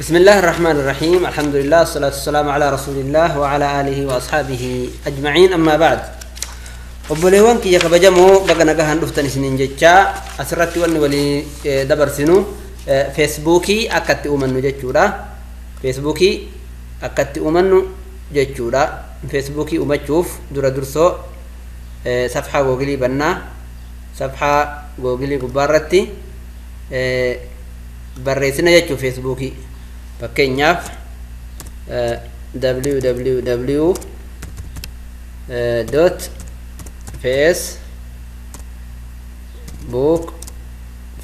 بسم الله الرحمن الرحيم. الحمد لله والصلاة والسلام على رسول الله وعلى آله وأصحابه أجمعين. أما بعد وبليوان كي يكبجمو بقنا جهان دفتن سنين جتّا أسرت وان ولي دبر سنو فيسبوكي أكتّ أمنو جتّورا فيسبوكي أكتّ أمنو جتّورا فيسبوكي أمتشوف درسو صفحة جوجلي بنا صفحة جوجلي كبارتي بريسنا جتّو فيسبوكي fakkeenyaaf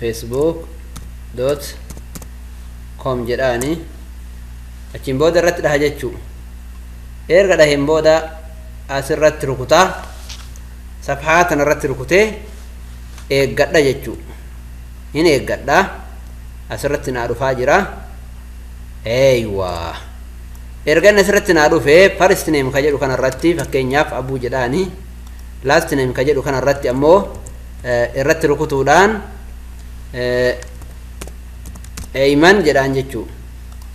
facebook.com jedhaani achiin booda irratti dhaha jechuu erga dhaheen booda asirratti rukutaa safhaa tana irratti rukutee eeggadha jechuu hin eeggadha asirratti naa dhufaa jira. ايوه ارجعنا سرتنا دوفه فارست نيم كجدو كان الرتي فكينياف ابو جداني لاست نيم كجدو كان الرتي امو الرت ركوتودان ايمن جدان جچو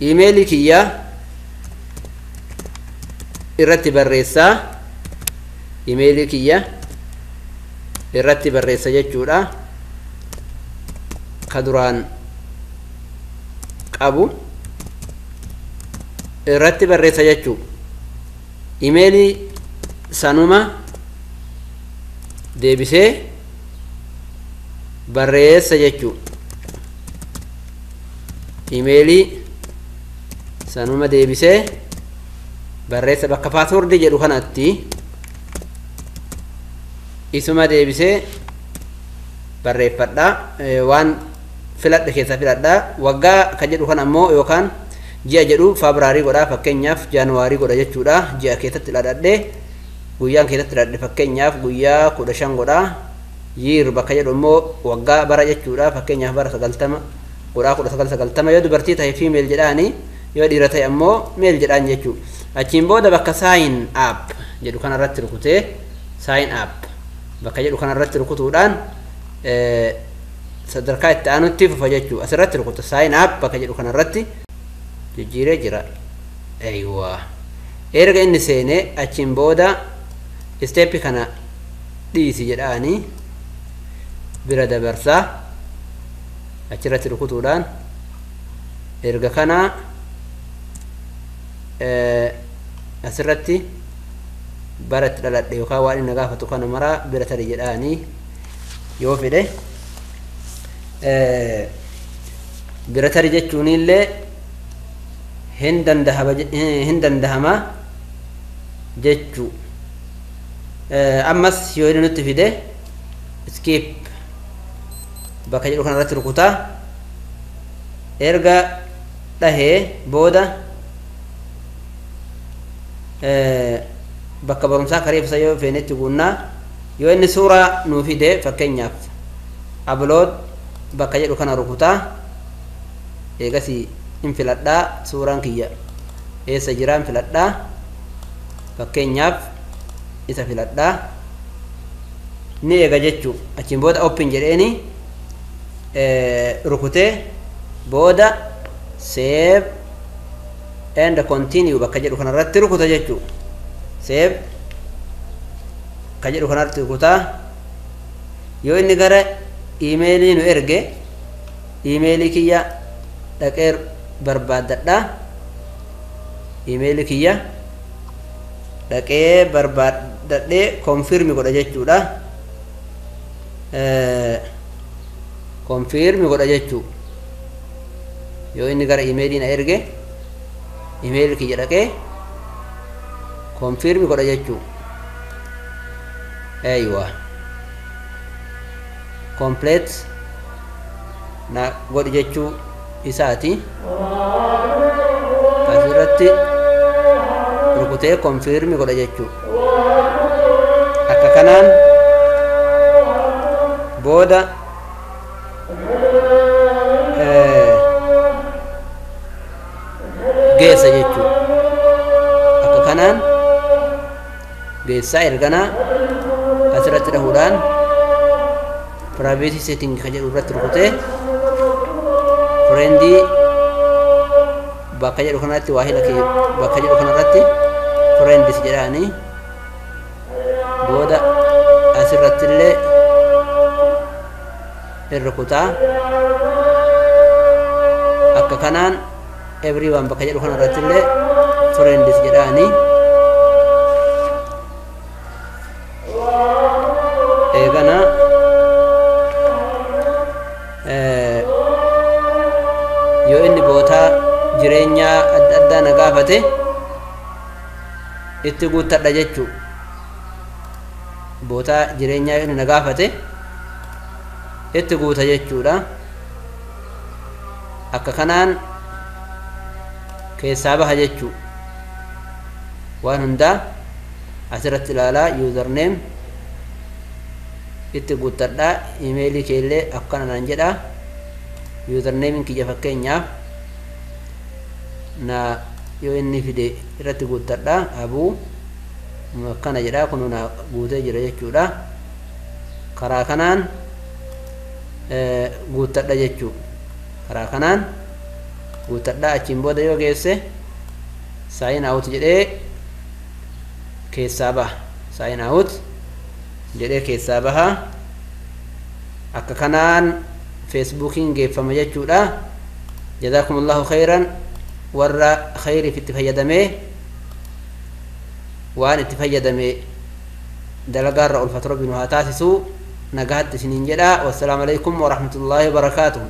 ايميلي كيا الرتي بريسا ايميلي كيا الرتي بريسا جچودا كدران ابو irratti barreessa jechuu imeelii sanuma deebisee barreessa jechuu imeelii sanuma deebisee barreessa bakka paaswordii jedhu kanatti isuma deebisee barreeffadha waan filadhe keessa filadha waggaa ka jedhu kan ammoo yookaan ji'a jedhu Febraarii godha fakkeenyaaf Jaanuwaarii godha jechuudha ji'a keessatti ladhadhe guyyaan keessatti ladhadhe fakkeenyaaf guyyaa 15 godha year bakka jedhu immoo waggaa bara jechuudha fakkeenyaaf bara 90 godha 1990 yoo dubartii ta'e female jedhaani yoo dhiira ta'e ammoo male jedhaan jechuu achiin booda bakka sign up jedhu kana irratti rukutee sign up bakka jedhu kana irratti rukutuudhaan sadarkaa itti aanutti fufa jechuu asirratti rukuta sign up bakka jedhu kana irratti jijjiiree jira. Aywa erga inni seene achiin booda step kana dhiisi jedhaani bira dabarsaa achirratti rukutuudhaan erga kana asirratti baratti dhaladhe yookaan waan inni gaafatu kana maraa bira tarii jedhaani yoo fedhe bira tarii jechuunillee hindandahama jechuu ammas yoo inni nutti fide skip bakka jedhu kana irratti rukutaa erga dhahee booda bakka barumsaa kareefsa yoo feenetti guunnaa yoo inni suuraa nuu fide fakkeenyaaf upload bakka jedhu kana rukutaa eegasii in filadhaa suuraan kiyya eessa jiraan filadhaa fakkeenyaaf isa filadhaa ni eega jechuu achiin booda open jedheeni rukutee booda save and continue bakka jedhu kana irratti rukuta jechuu save bakka jedhu kana irratti rukutaa yoo inni gara iimeelii nu erge iimeelii kiyya dhaqee barbaadadha imeeli kiyya dhaqee barbaadadhee konfirmi godha jechuudha konfirmi godha jechuu yoo inni gara imeelii na erge imeeli kiyya dhaqee konfirmi godha jechuu aywa complete na godhi jechuu isaati asirratti rukutee konfirmi godha jechuu akka kanaan booda geessa jechuu akka kanaan geessaa erganaa asirratti dhahuudhaan privacy setting ka jedhu irratti rukutee friendly bakka jedhu kanarratti waahila kee bakka jedhu kanarratti friends jedhaani booda asirratti illee rukutaa akka kanaan everyone bakka jedhu kanarratti illee friends jedhaani eegana yoo inni bootaa jireenyaa adda addaa na gaafate itti guuttadha jechuu bootaa jireenyaa yoo inni na gaafate itti guuta jechuudha akka kanaan keessaa baha jechuu waan hundaa asirratti ilaalaa username itti guuttadha emailii keellee akkana naan jedha username kiyya fakkeenyaaf na yoo inni fide irratti guuttadha abuu akkana jedha kun na guutee jira jechuudha karaa kanaan guuttadha jechuu karaa kanaan guuttadha achiin booda yoo geesse sign out jedhee keessaa baha sign out jedhee keessaa baha akka kanaan feesbuukiin geeffama jechuudha jazaakumullahu khayran warra khayriif itti fayyadamee waan itti fayyadame dalagaarra ulfata rabbi nu haa taasisu nagaatti isiniin jedha wassalaamu alaykum warahmatullaahi wabarakaatuh